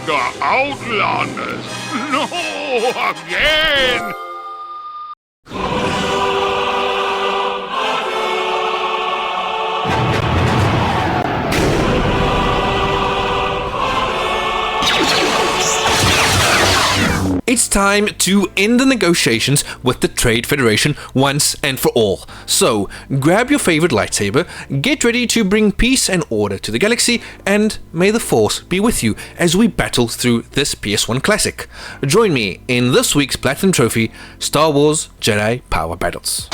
The Outlanders! No, again! It's time to end the negotiations with the Trade Federation once and for all. So, grab your favorite lightsaber, get ready to bring peace and order to the galaxy, and may the Force be with you as we battle through this PS1 classic. Join me in this week's Platinum Trophy, Star Wars Jedi Power Battles.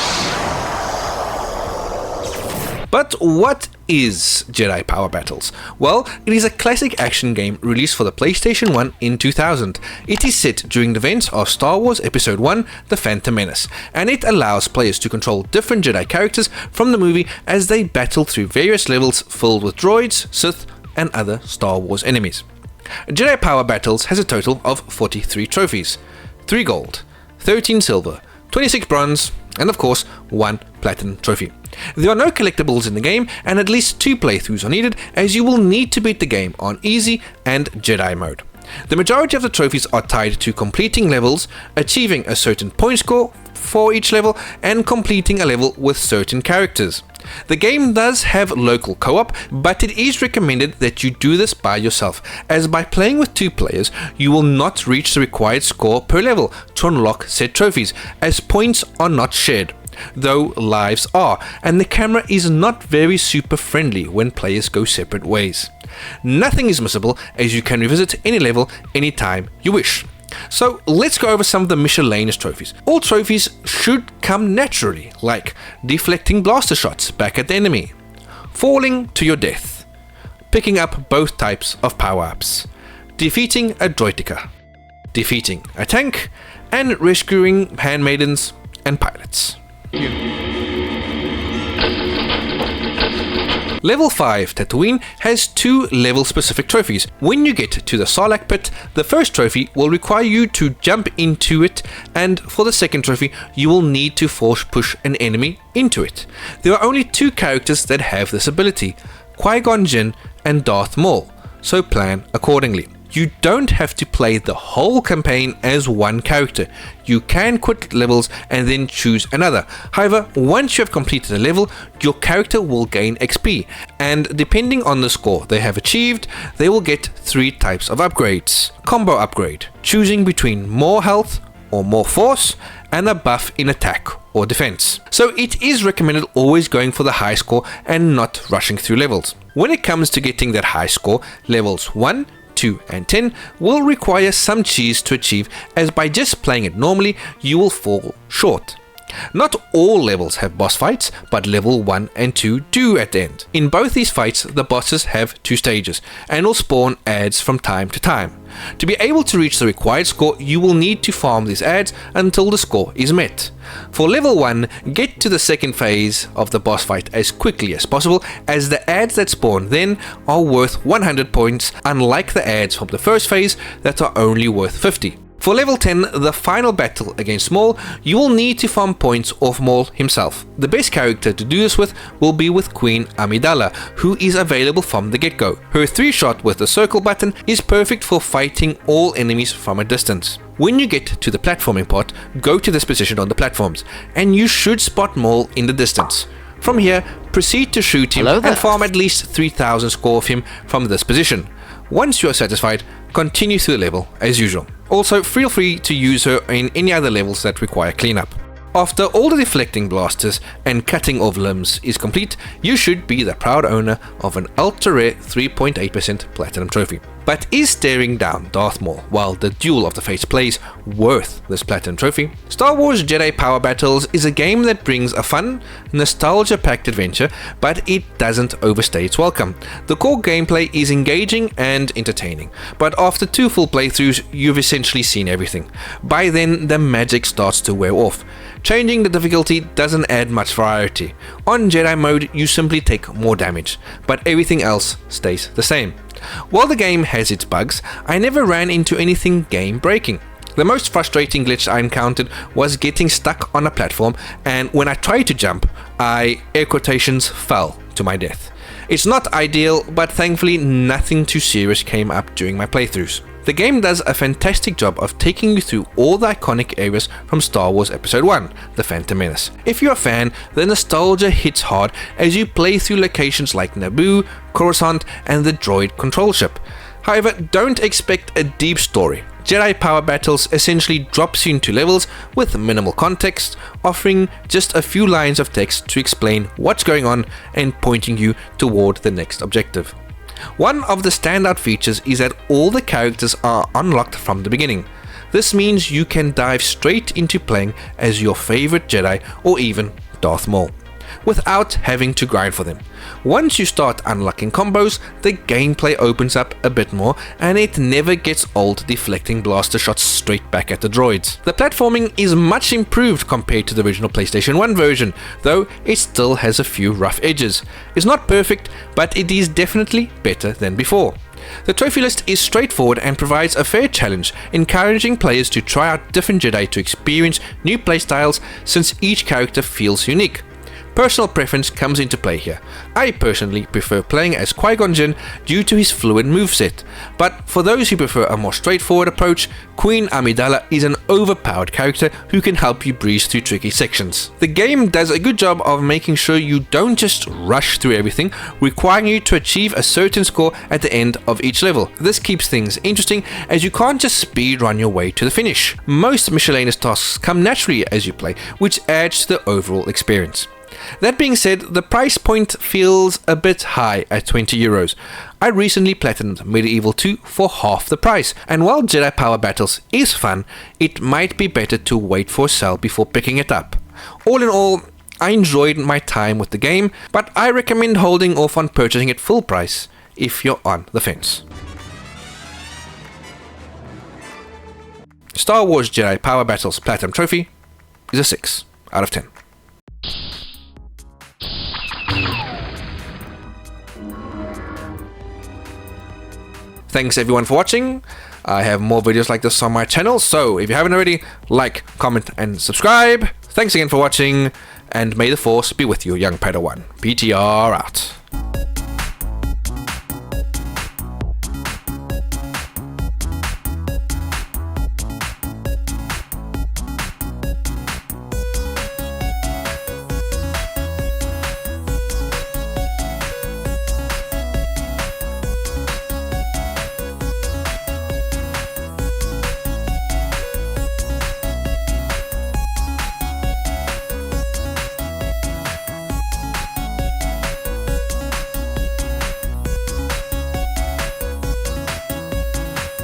But what is Jedi Power Battles? Well, it is a classic action game released for the PlayStation 1 in 2000. It is set during the events of Star Wars Episode 1, The Phantom Menace, and it allows players to control different Jedi characters from the movie as they battle through various levels filled with droids, Sith, and other Star Wars enemies. Jedi Power Battles has a total of 43 trophies, 3 gold, 13 silver, 26 bronze, and of course, 1 platinum trophy. There are no collectibles in the game, and at least 2 playthroughs are needed, as you will need to beat the game on Easy and Jedi mode. The majority of the trophies are tied to completing levels, achieving a certain point score for each level, and completing a level with certain characters. The game does have local co-op, but it is recommended that you do this by yourself, as by playing with 2 players, you will not reach the required score per level to unlock said trophies, as points are not shared, though lives are, and the camera is not very super friendly when players go separate ways. Nothing is missable, as you can revisit any level anytime you wish. So let's go over some of the miscellaneous trophies. All trophies should come naturally, like deflecting blaster shots back at the enemy, falling to your death, picking up both types of power-ups, defeating a droideka, defeating a tank, and rescuing handmaidens and pilots. Level 5 Tatooine has 2 level specific trophies. When you get to the Sarlacc pit, the first trophy will require you to jump into it, and for the second trophy you will need to force push an enemy into it. There are only 2 characters that have this ability, Qui-Gon Jinn and Darth Maul, so plan accordingly. You don't have to play the whole campaign as one character. You can quit levels and then choose another. However, once you have completed a level, your character will gain XP, and depending on the score they have achieved, they will get 3 types of upgrades. Combo upgrade, choosing between more health or more force, and a buff in attack or defense. So it is recommended always going for the high score and not rushing through levels. When it comes to getting that high score, levels 1, 2 and 10 will require some cheese to achieve, as by just playing it normally you will fall short. Not all levels have boss fights, but level 1 and 2 do at the end. In both these fights, the bosses have 2 stages, and will spawn ads from time to time. To be able to reach the required score, you will need to farm these ads until the score is met. For level 1, get to the second phase of the boss fight as quickly as possible, as the ads that spawn then are worth 100 points, unlike the ads from the first phase that are only worth 50. For level 10, the final battle against Maul, you will need to farm points off Maul himself. The best character to do this with will be with Queen Amidala, who is available from the get-go. Her 3-shot with the circle button is perfect for fighting all enemies from a distance. When you get to the platforming part, go to this position on the platforms, and you should spot Maul in the distance. From here, proceed to shoot him and farm at least 3000 score of him from this position. Once you are satisfied, continue through the level as usual. Also, feel free to use her in any other levels that require cleanup. After all the deflecting blasters and cutting of limbs is complete, you should be the proud owner of an ultra rare 3.8% platinum trophy. But is staring down Darth Maul while the Duel of the Fates plays worth this platinum trophy? Star Wars Jedi Power Battles is a game that brings a fun, nostalgia-packed adventure, but it doesn't overstay its welcome. The core gameplay is engaging and entertaining, but after 2 full playthroughs, you've essentially seen everything. By then, the magic starts to wear off. Changing the difficulty doesn't add much variety. On Jedi mode, you simply take more damage, but everything else stays the same. While the game has its bugs, I never ran into anything game-breaking. The most frustrating glitch I encountered was getting stuck on a platform, and when I tried to jump, I, air quotations, fell to my death. It's not ideal, but thankfully nothing too serious came up during my playthroughs. The game does a fantastic job of taking you through all the iconic areas from Star Wars Episode 1, The Phantom Menace. If you're a fan, the nostalgia hits hard as you play through locations like Naboo, Coruscant, and the droid control ship. However, don't expect a deep story. Jedi Power Battles essentially drops you into levels with minimal context, offering just a few lines of text to explain what's going on and pointing you toward the next objective. One of the standout features is that all the characters are unlocked from the beginning. This means you can dive straight into playing as your favorite Jedi or even Darth Maul, without having to grind for them. Once you start unlocking combos, the gameplay opens up a bit more and it never gets old deflecting blaster shots straight back at the droids. The platforming is much improved compared to the original PlayStation 1 version, though it still has a few rough edges. It's not perfect, but it is definitely better than before. The trophy list is straightforward and provides a fair challenge, encouraging players to try out different Jedi to experience new playstyles since each character feels unique. Personal preference comes into play here. I personally prefer playing as Qui-Gon Jinn due to his fluid moveset, but for those who prefer a more straightforward approach, Queen Amidala is an overpowered character who can help you breeze through tricky sections. The game does a good job of making sure you don't just rush through everything, requiring you to achieve a certain score at the end of each level. This keeps things interesting as you can't just speedrun your way to the finish. Most miscellaneous tasks come naturally as you play, which adds to the overall experience. That being said, the price point feels a bit high at €20. I recently platinumed Medieval 2 for half the price, and while Jedi Power Battles is fun, it might be better to wait for a sale before picking it up. All in all, I enjoyed my time with the game, but I recommend holding off on purchasing it full price if you're on the fence. Star Wars Jedi Power Battles Platinum Trophy is a 6 out of 10. Thanks everyone for watching. I have more videos like this on my channel, so if you haven't already, like, comment, and subscribe. Thanks again for watching, and may the Force be with you, young Padawan. PTR out.